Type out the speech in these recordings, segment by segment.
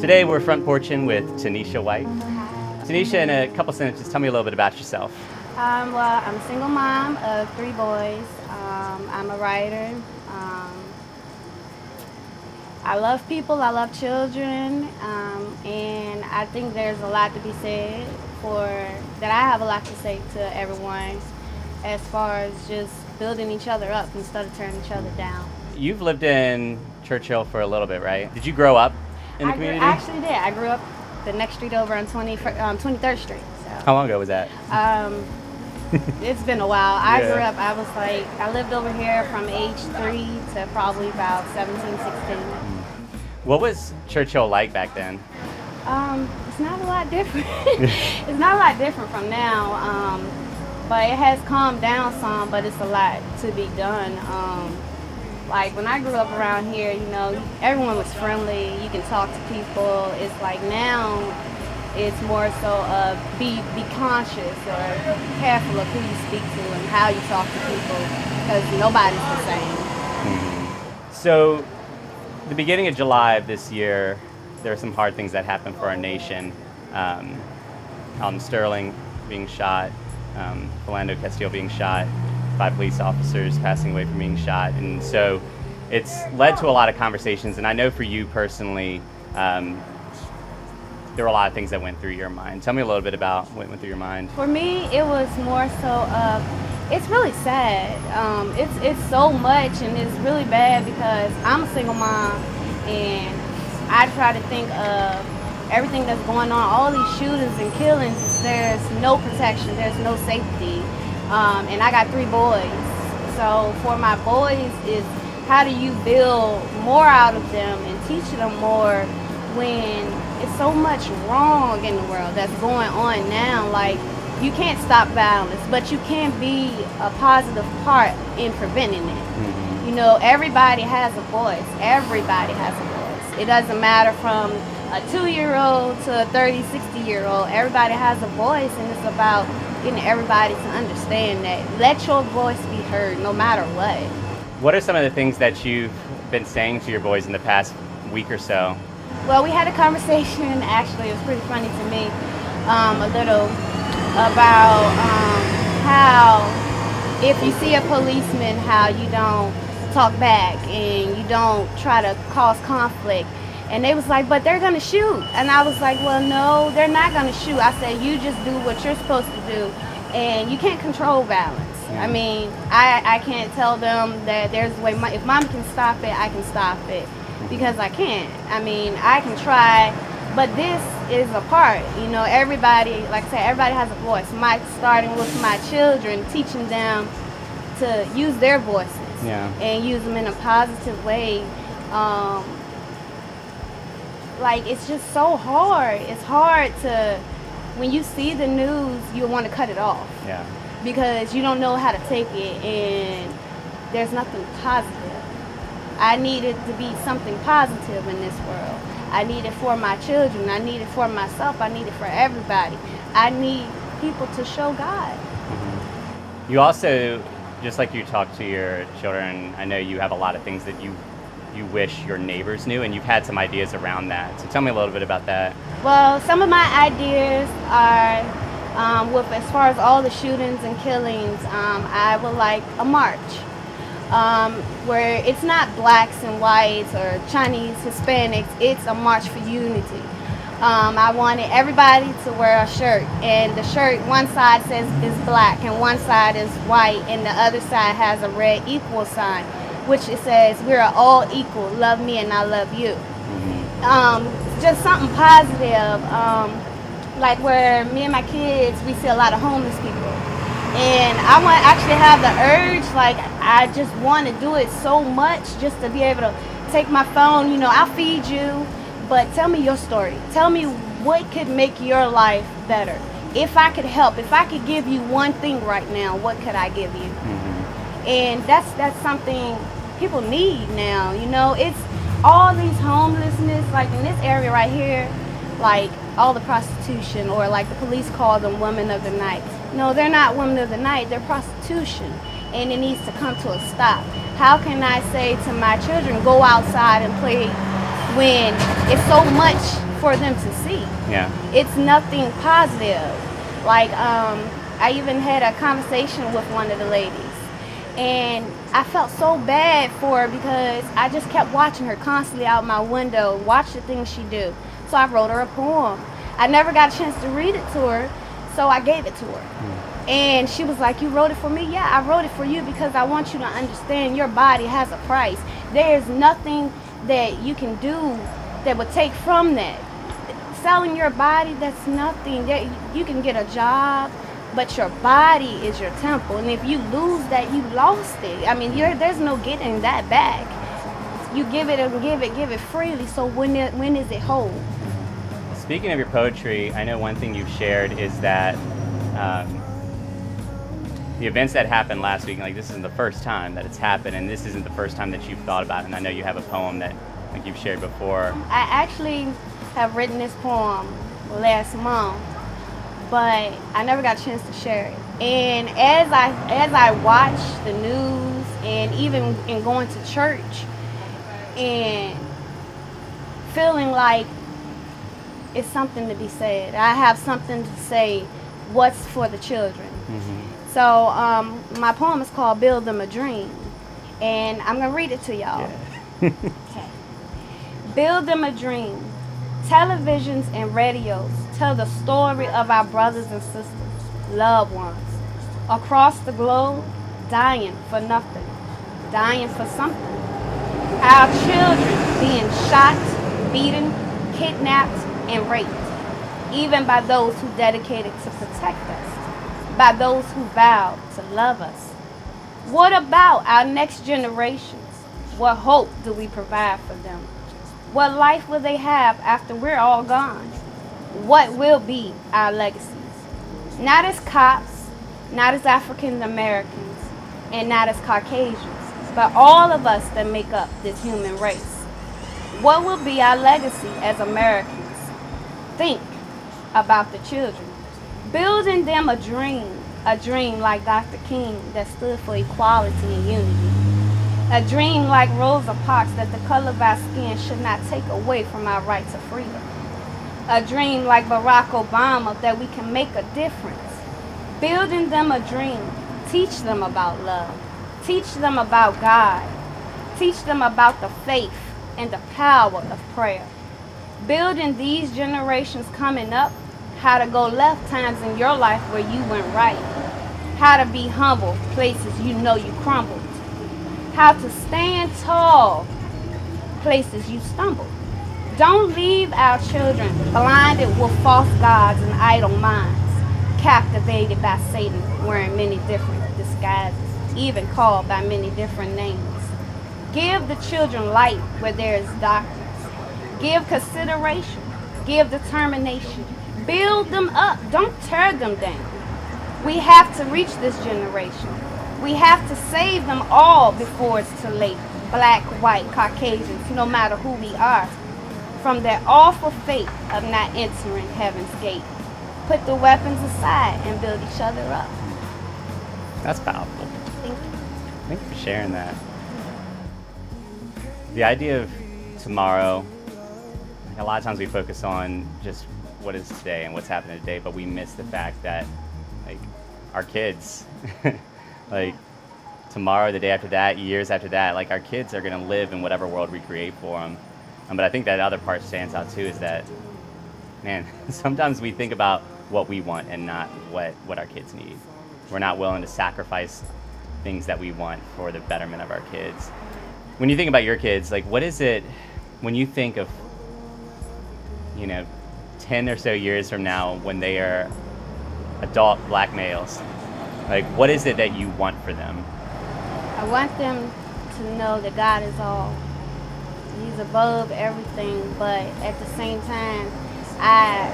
Today we're front porching with Tennicia White. Tennicia, in a couple sentences, tell me a little bit about yourself. Well, I'm a single mom of 3 boys. I'm a writer. I love people, I love children, and I think there's a lot to be said that I have a lot to say to everyone as far as just building each other up instead of tearing each other down. You've lived in Churchill for a little bit, right? Did you grow up in the community? I actually did. I grew up the next street over on 23rd Street. So. How long ago was that? It's been a while. I grew up, I lived over here from age 3 to probably about 17, 16. What was Churchill like back then? It's not a lot different. It's not a lot different from now, but it has calmed down some, but it's a lot to be done. Like when I grew up around here, you know, everyone was friendly. You can talk to people. It's like now, it's more so be conscious or careful of who you speak to and how you talk to people, because nobody's the same. So, the beginning of July of this year, there are some hard things that happened for our nation. Sterling being shot, Philando Castile being shot, 5 police officers passing away from being shot. And so it's led to a lot of conversations. And I know for you personally, there were a lot of things that went through your mind. Tell me a little bit about what went through your mind. For me, it was more so it's really sad. It's so much, and it's really bad because I'm a single mom, and I try to think of everything that's going on, all these shootings and killings. There's no protection, there's no safety, and I got 3 boys. So for my boys is how do you build more out of them and teach them more when it's so much wrong in the world that's going on now. Like, you can't stop violence, but you can be a positive part in preventing it. Mm-hmm. You know, everybody has a voice. Everybody has a voice. It doesn't matter from a 2-year-old to a 30, 60-year-old. Everybody has a voice, and it's about getting everybody to understand that. Let your voice be heard no matter what. What are some of the things that you've been saying to your boys in the past week or so? Well, we had a conversation, actually, it was pretty funny to me, a little, about how if you see a policeman, how you don't talk back and you don't try to cause conflict. And they was like, but they're gonna shoot. And I was like, well, no, they're not gonna shoot. I said, you just do what you're supposed to do, and you can't control violence. I mean, I can't tell them that there's a way, if mom can stop it, I can stop it, because I can't. I mean, I can try, but this is a part, you know, everybody, like I said, everybody has a voice. Starting with my children, teaching them to use their voices and use them in a positive way. Like, it's just so hard. It's hard to, when you see the news, you want to cut it off. Yeah. Because you don't know how to take it, and there's nothing positive. I need it to be something positive in this world. I need it for my children. I need it for myself. I need it for everybody. I need people to show God. Mm-hmm. You also, just like you talk to your children, I know you have a lot of things that you wish your neighbors knew, and you've had some ideas around that. So tell me a little bit about that. Well, some of my ideas are, as far as all the shootings and killings, I would like a march. Where it's not blacks and whites or Chinese, Hispanics, it's a march for unity. I wanted everybody to wear a shirt, and the shirt, one side says is black and one side is white, and the other side has a red equal sign, which it says, we're all equal, love me and I love you. Just something positive, like where me and my kids, we see a lot of homeless people. And I want actually have the urge, like I just want to do it so much, just to be able to take my phone, you know, I'll feed you, but tell me your story. Tell me what could make your life better. If I could help, if I could give you one thing right now, what could I give you? And that's something people need now, you know. It's all these homelessness, like in this area right here, like all the prostitution, or like the police call them women of the night. No, they're not women of the night, they're prostitution, and it needs to come to a stop. How can I say to my children, go outside and play when it's so much for them to see. Yeah. It's nothing positive. Like, I even had a conversation with one of the ladies, and I felt so bad for her because I just kept watching her constantly out my window, watch the things she do. So I wrote her a poem. I never got a chance to read it to her, so I gave it to her. And she was like, "You wrote it for me?" "Yeah, I wrote it for you because I want you to understand your body has a price. There's nothing that you can do that would take from that. Selling your body, that's nothing. That you can get a job, but your body is your temple. And if you lose that, you lost it. I mean, there's no getting that back. You give it and give it freely. So when is it whole?" Speaking of your poetry, I know one thing you've shared is that the events that happened last week, like this isn't the first time that it's happened, and this isn't the first time that you've thought about it. And I know you have a poem that, like, you've shared before. I actually have written this poem last month, but I never got a chance to share it. And as I watch the news, and even in going to church and feeling like it's something to be said, I have something to say. What's for the children? So my poem is called "Build Them a Dream," and I'm gonna read it to y'all. Yeah. Okay. Build them a dream. Televisions and radios tell the story of our brothers and sisters, loved ones, across the globe, dying for nothing, dying for something. Our children being shot, beaten, kidnapped, and raped, even by those who dedicated to protect us, by those who vowed to love us. What about our next generations? What hope do we provide for them? What life will they have after we're all gone? What will be our legacies? Not as cops, not as African Americans, and not as Caucasians, but all of us that make up this human race. What will be our legacy as Americans? Think about the children. Building them a dream like Dr. King that stood for equality and unity. A dream like Rosa Parks that the color of our skin should not take away from our right to freedom. A dream like Barack Obama that we can make a difference. Building them a dream. Teach them about love. Teach them about God. Teach them about the faith and the power of prayer. Building these generations coming up, how to go left times in your life where you went right. How to be humble places you know you crumbled. How to stand tall places you stumbled. Don't leave our children blinded with false gods and idle minds, captivated by Satan, wearing many different disguises, even called by many different names. Give the children light where there is darkness. Give consideration. Give determination. Build them up. Don't tear them down. We have to reach this generation. We have to save them all before it's too late. Black, white, Caucasians, no matter who we are, from their awful fate of not entering heaven's gate. Put the weapons aside and build each other up. That's powerful. Thank you. Thank you for sharing that. The idea of tomorrow, like, a lot of times we focus on just what is today and what's happening today, but we miss the fact that, like, our kids, like, tomorrow, the day after that, years after that, like, our kids are going to live in whatever world we create for them. But I think that other part stands out too, is that, man, sometimes we think about what we want and not what our kids need. We're not willing to sacrifice things that we want for the betterment of our kids. When you think about your kids, like, what is it, when you think of, 10 or so years from now when they are adult black males, like, what is it that you want for them? I want them to know that God is all. He's above everything, but at the same time, I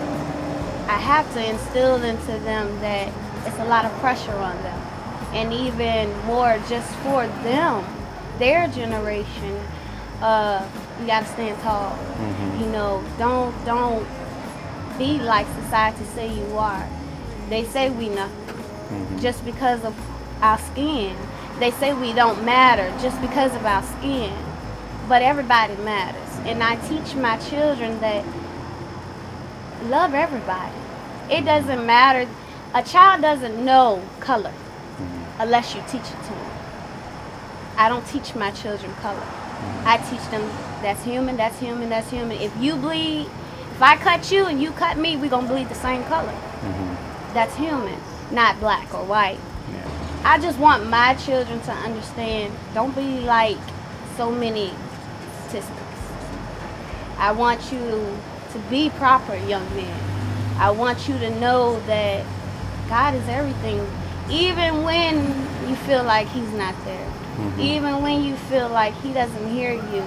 have to instill into them that it's a lot of pressure on them. And even more just for them, their generation, you gotta stand tall. Mm-hmm. Don't be like society say you are. They say we nothing, mm-hmm. just because of our skin. They say we don't matter just because of our skin. But everybody matters. and I teach my children that love everybody. It doesn't matter. A child doesn't know color unless you teach it to them. I don't teach my children color. I teach them that's human, that's human, that's human. If you bleed, if I cut you and you cut me, we're going to bleed the same color. That's human, not black or white. Yeah. I just want my children to understand, don't be like so many statistics. I want you to be proper young men. I want you to know that God is everything, even when you feel like he's not there. Even when you feel like he doesn't hear you,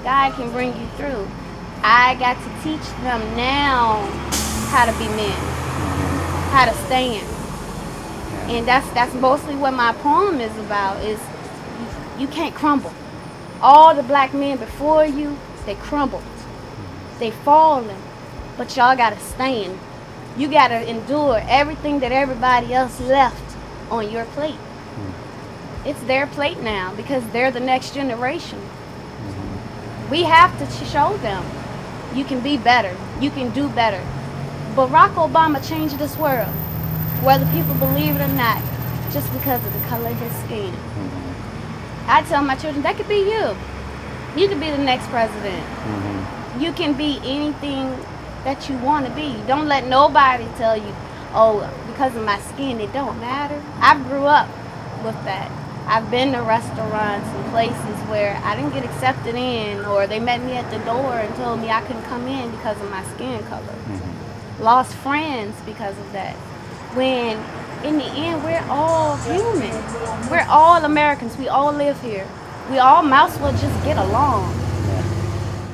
God can bring you through. I got to teach them now how to be men, how to stand. And that's mostly what my poem is about, is you can't crumble. All the black men before you, they crumbled. They fallen. But y'all got to stand. You got to endure everything that everybody else left on your plate. It's their plate now because they're the next generation. We have to show them you can be better. You can do better. Barack Obama changed this world, whether people believe it or not, just because of the color of his skin. I tell my children, that could be you. You could be the next president. You can be anything that you want to be. Don't let nobody tell you, oh, because of my skin, it don't matter. I grew up with that. I've been to restaurants and places where I didn't get accepted in, or they met me at the door and told me I couldn't come in because of my skin color. Lost friends because of that. When in the end, we're all human. We're all Americans. We all live here. We all might as well just get along.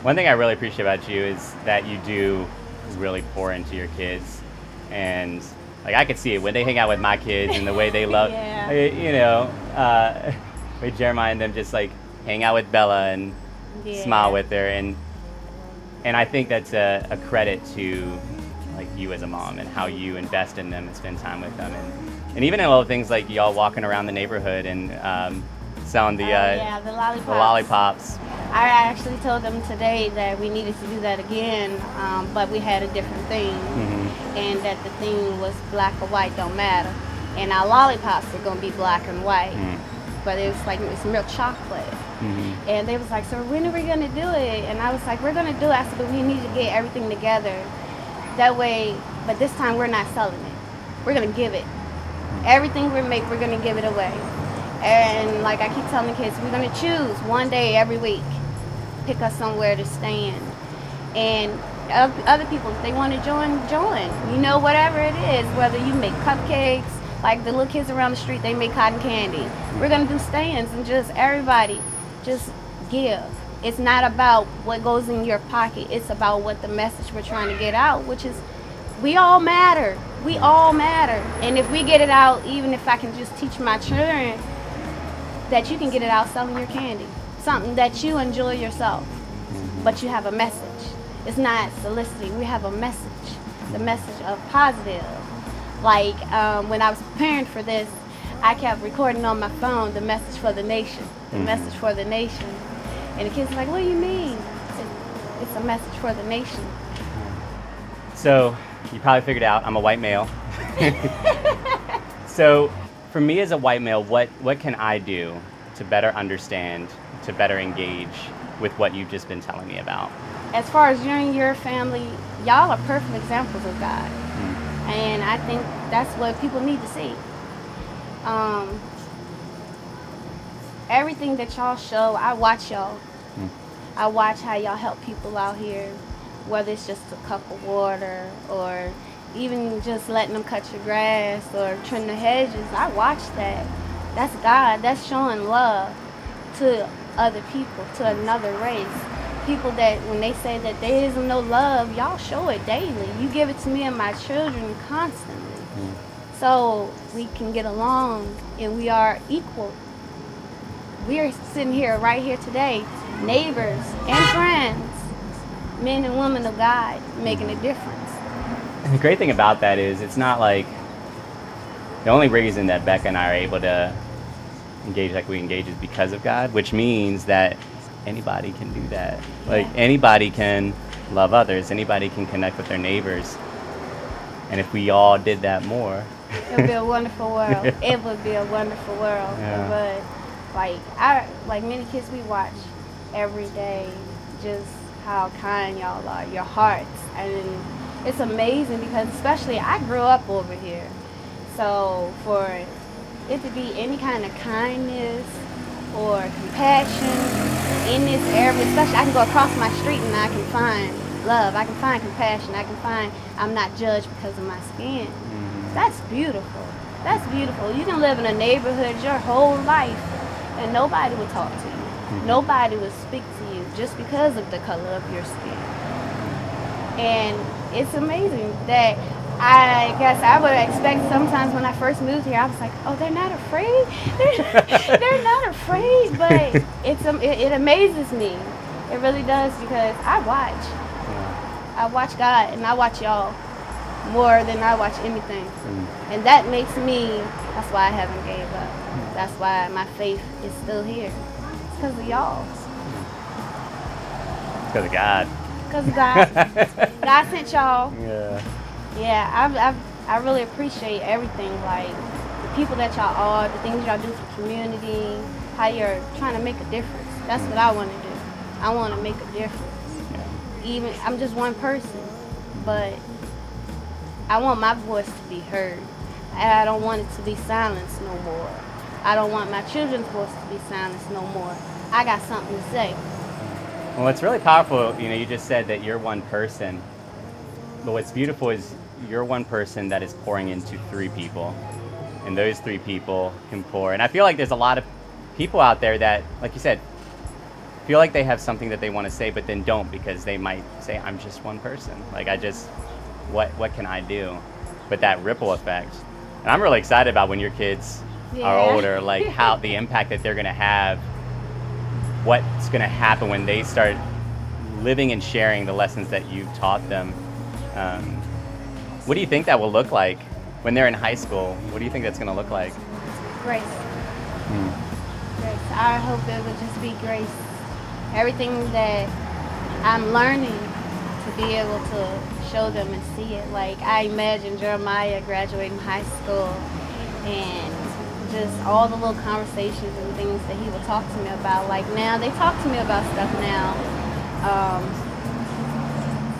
One thing I really appreciate about you is that you do really pour into your kids, and like I could see it when they hang out with my kids and the way they love, you know, with Jeremiah and them just like hang out with Bella and smile with her, and I think that's a credit to like you as a mom and how you invest in them and spend time with them, and even in little things like y'all walking around the neighborhood and selling the lollipops. I actually told them today that we needed to do that again, but we had a different theme, and that the theme was black or white don't matter, and our lollipops are going to be black and white, but it was like it's milk chocolate, and they was like, so when are we going to do it? And I was like, we're going to do it. I said, but we need to get everything together, that way, but this time we're not selling it. We're going to give it. Everything we make, we're going to give it away. And like I keep telling the kids, we're going to choose one day every week. Pick us somewhere to stand. And other people, if they want to join. You know, whatever it is, whether you make cupcakes, like the little kids around the street, they make cotton candy. We're going to do stands and just everybody just give. It's not about what goes in your pocket. It's about what the message we're trying to get out, which is we all matter. We all matter. And if we get it out, even if I can just teach my children that you can get it out selling your candy, something that you enjoy yourself, but you have a message. It's not soliciting. We have a message, the message of positive. Like when I was preparing for this, I kept recording on my phone the message for the nation, the message for the nation. And the kids were like, what do you mean? It's a message for the nation. So you probably figured out I'm a white male. So for me as a white male, what can I do to better understand, to better engage with what you've just been telling me about? As far as you and your family, y'all are perfect examples of God. And I think that's what people need to see. Everything that y'all show, I watch y'all. I watch how y'all help people out here, whether it's just a cup of water or even just letting them cut your grass or trim the hedges. I watch that. That's God. That's showing love to other people, to another race. People that when they say that there isn't no love, y'all show it daily. You give it to me and my children constantly. So we can get along and we are equal. We are sitting here, right here today, neighbors and friends, men and women of God, making a difference. And the great thing about that is it's not like the only reason that Becca and I are able to engage like we engage is because of God, which means that anybody can do that. Like anybody can love others. Anybody can connect with their neighbors. And if we all did that more, it would be a wonderful world. It would be a wonderful world. Yeah. But like many kids we watch every day, just how kind y'all are, your hearts, and it's amazing because especially I grew up over here, so for it to be any kind of kindness or compassion in this area, especially I can go across my street and I can find love, I can find compassion, I can find I'm not judged because of my skin. That's beautiful. That's beautiful. You can live in a neighborhood your whole life and nobody will talk to you. Nobody will speak to you just because of the color of your skin. And it's amazing that I guess I would expect sometimes when I first moved here, I was like, oh, they're not afraid? They're not afraid, but it amazes me. It really does because I watch God and I watch y'all more than I watch anything. And that makes me, that's why I haven't gave up. That's why my faith is still here. It's because of y'all. It's because of God. Because of God. God sent y'all. Yeah. Yeah, I really appreciate everything, like the people that y'all are, the things y'all do for the community, how you're trying to make a difference. That's what I want to do. I want to make a difference. Even I'm just one person, but I want my voice to be heard. I don't want it to be silenced no more. I don't want my children's voice to be silenced no more. I got something to say. Well, it's really powerful. You know, you just said that you're one person, but what's beautiful is you're one person that is pouring into 3 people, and those 3 people can pour. And I feel like there's a lot of people out there that, like you said, feel like they have something that they want to say, but then don't because they might say, I'm just one person. Like, what can I do? But that ripple effect. And I'm really excited about when your kids are older, like how the impact that they're going to have, what's going to happen when they start living and sharing the lessons that you've taught them. What do you think that will look like when they're in high school? What do you think that's going to look like? Grace. Grace. I hope it will just be grace. Everything that I'm learning to be able to show them and see it. Like I imagine Jeremiah graduating high school and just all the little conversations and things that he will talk to me about. Like now, they talk to me about stuff now.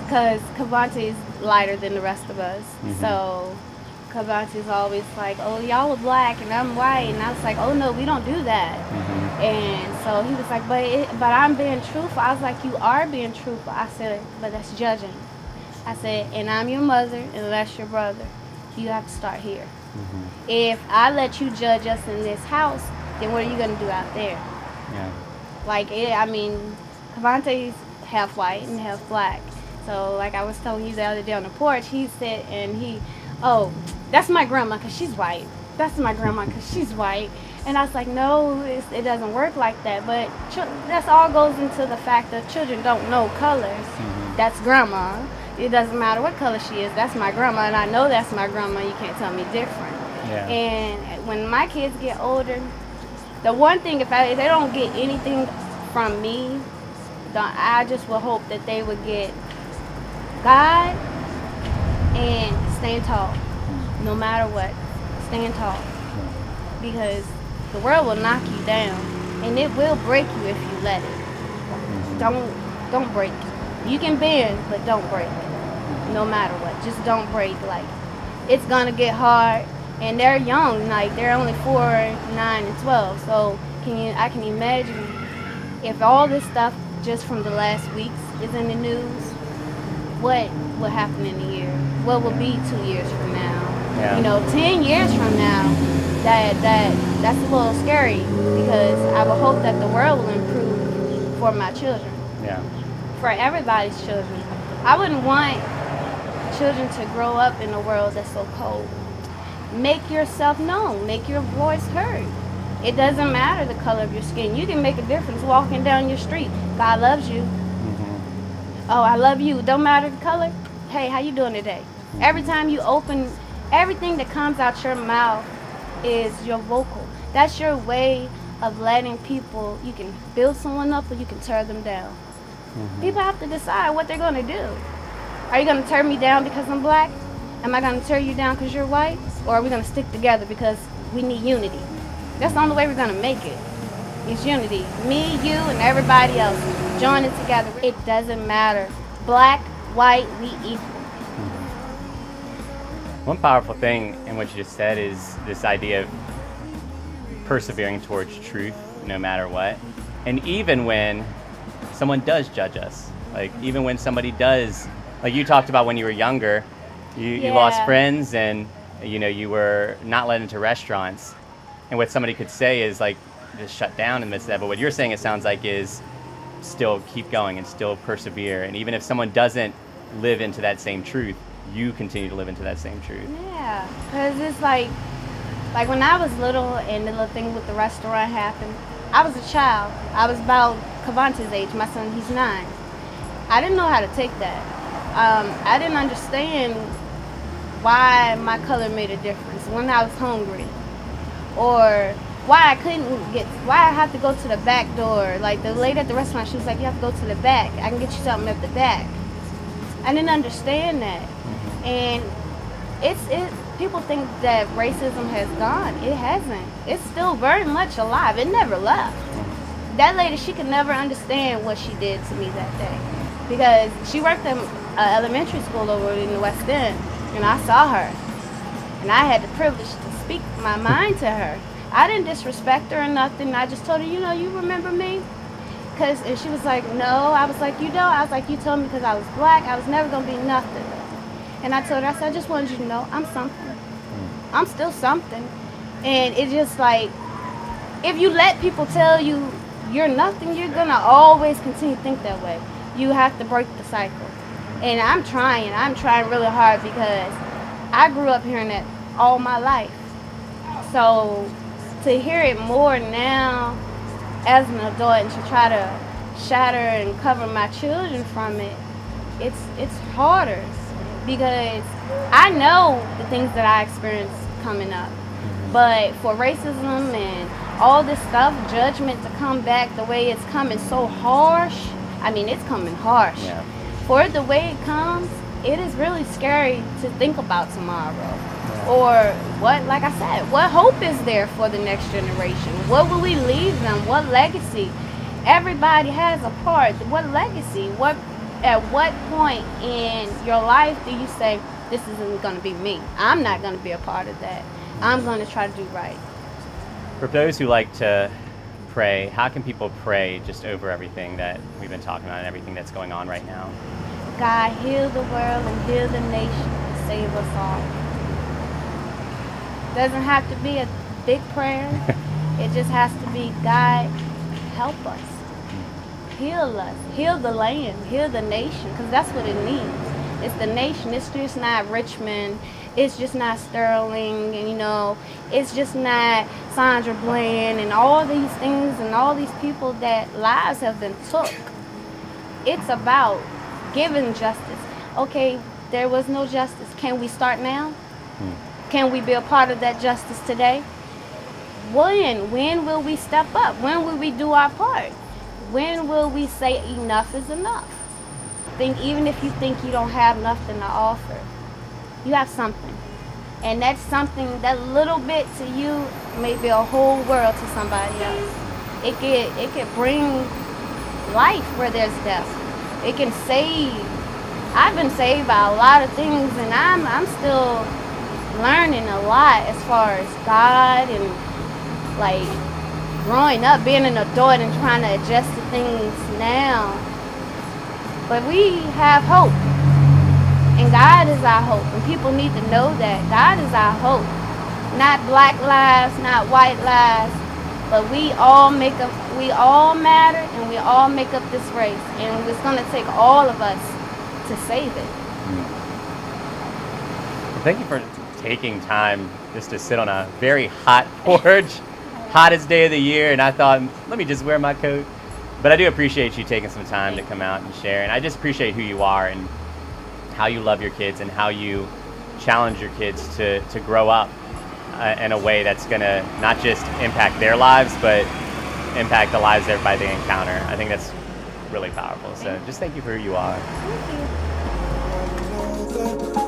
Because Cavante's lighter than the rest of us. So Cavante's always like, oh, y'all are black and I'm white. And I was like, oh, no, we don't do that. And so he was like, but I'm being truthful. I was like, you are being truthful. I said, but that's judging. I said, and I'm your mother and that's your brother. You have to start here. If I let you judge us in this house, then what are you going to do out there? Yeah. Like, I mean, Cavante's half white and half black. So, like I was telling you the other day on the porch, he said, oh, that's my grandma because she's white. That's my grandma because she's white. And I was like, no, it doesn't work like that. But that's all goes into the fact that children don't know colors. That's grandma. It doesn't matter what color she is. That's my grandma, and I know that's my grandma. You can't tell me different. Yeah. And when my kids get older, the one thing, if they don't get anything from me, I just will hope that they would get God and staying tall, no matter what, staying tall, because the world will knock you down, and it will break you if you let it. Don't break. You can bend, but don't break. No matter what, just don't break. Like it's gonna get hard, and they're young. Like they're only 4, 9, and 12. So I can imagine if all this stuff just from the last weeks is in the news. What will happen in a year? What will be 2 years from now? Yeah. 10 years from now, that's a little scary because I would hope that the world will improve for my children. Yeah. For everybody's children. I wouldn't want children to grow up in a world that's so cold. Make yourself known. Make your voice heard. It doesn't matter the color of your skin. You can make a difference walking down your street. God loves you. Oh, I love you. Don't matter the color. Hey, how you doing today? Every time you open, everything that comes out your mouth is your vocal. That's your way of letting people, you can build someone up or you can tear them down. People have to decide what they're going to do. Are you going to tear me down because I'm black? Am I going to tear you down because you're white? Or are we going to stick together because we need unity? That's the only way we're going to make it. It's unity. Me, you, and everybody else. Join it together. It doesn't matter. Black, white, we equal. One powerful thing in what you just said is this idea of persevering towards truth no matter what. And even when someone does judge us, like even when somebody does, like you talked about when you were younger, you lost friends and you were not let into restaurants. And what somebody could say is like, just shut down in the midst of that. But what you're saying, it sounds like, is still keep going and still persevere. And even if someone doesn't live into that same truth, you continue to live into that same truth. Yeah, because it's like when I was little and the little thing with the restaurant happened, I was a child. I was about Kavante's age. My son, he's 9. I didn't know how to take that. I didn't understand why my color made a difference when I was hungry, or why I have to go to the back door. Like the lady at the restaurant, she was like, you have to go to the back. I can get you something at the back. I didn't understand that. And people think that racism has gone. It hasn't. It's still very much alive. It never left. That lady, she could never understand what she did to me that day, because she worked at elementary school over in the West End, and I saw her, and I had the privilege to speak my mind to her. I didn't disrespect her or nothing. I just told her, you remember me? And she was like, no. I was like, I was like, you told me because I was black, I was never going to be nothing. And I told her, I said, I just wanted you to know I'm something. I'm still something. And it's just like, if you let people tell you you're nothing, you're going to always continue to think that way. You have to break the cycle. And I'm trying really hard, because I grew up hearing that all my life. So to hear it more now as an adult and to try to shatter and cover my children from it, it's harder, because I know the things that I experienced coming up. But for racism and all this stuff, judgment to come back the way it's coming so harsh, I mean, it's coming harsh. Yeah. For it the way it comes, it is really scary to think about tomorrow. Or what, like I said, what hope is there for the next generation? What will we leave them? What legacy? Everybody has a part. What legacy? At what point in your life do you say, this isn't going to be me? I'm not going to be a part of that. I'm going to try to do right. For those who like to pray, how can people pray just over everything that we've been talking about and everything that's going on right now? God, heal the world and heal the nation and save us all. Doesn't have to be a big prayer. It just has to be, God, help us. Heal us. Heal the land. Heal the nation, because that's what it needs. It's the nation. It's just not Richmond. It's just not Sterling, and it's just not Sandra Bland and all these things and all these people that lives have been took. It's about giving justice. Okay, there was no justice. Can we start now? Can we be a part of that justice today? When will we step up? When will we do our part? When will we say enough is enough? Even if you think you don't have nothing to offer, you have something. And that's something, that little bit to you may be a whole world to somebody else. It can bring life where there's death. It can save. I've been saved by a lot of things, and I'm still learning a lot as far as God and like growing up, being an adult and trying to adjust to things now. But we have hope, and God is our hope, and people need to know that God is our hope. Not black lives, not white lives, but we all matter, and we all make up this race, and it's going to take all of us to save it. Well, thank you for taking time just to sit on a very hot porch, hottest day of the year, and I thought, let me just wear my coat. But I do appreciate you taking some time to come out and share, and I just appreciate who you are and how you love your kids and how you challenge your kids to grow up in a way that's going to not just impact their lives, but impact the lives of everybody they encounter. I think that's really powerful. So Thank you. just thank you for who you are. Thank you.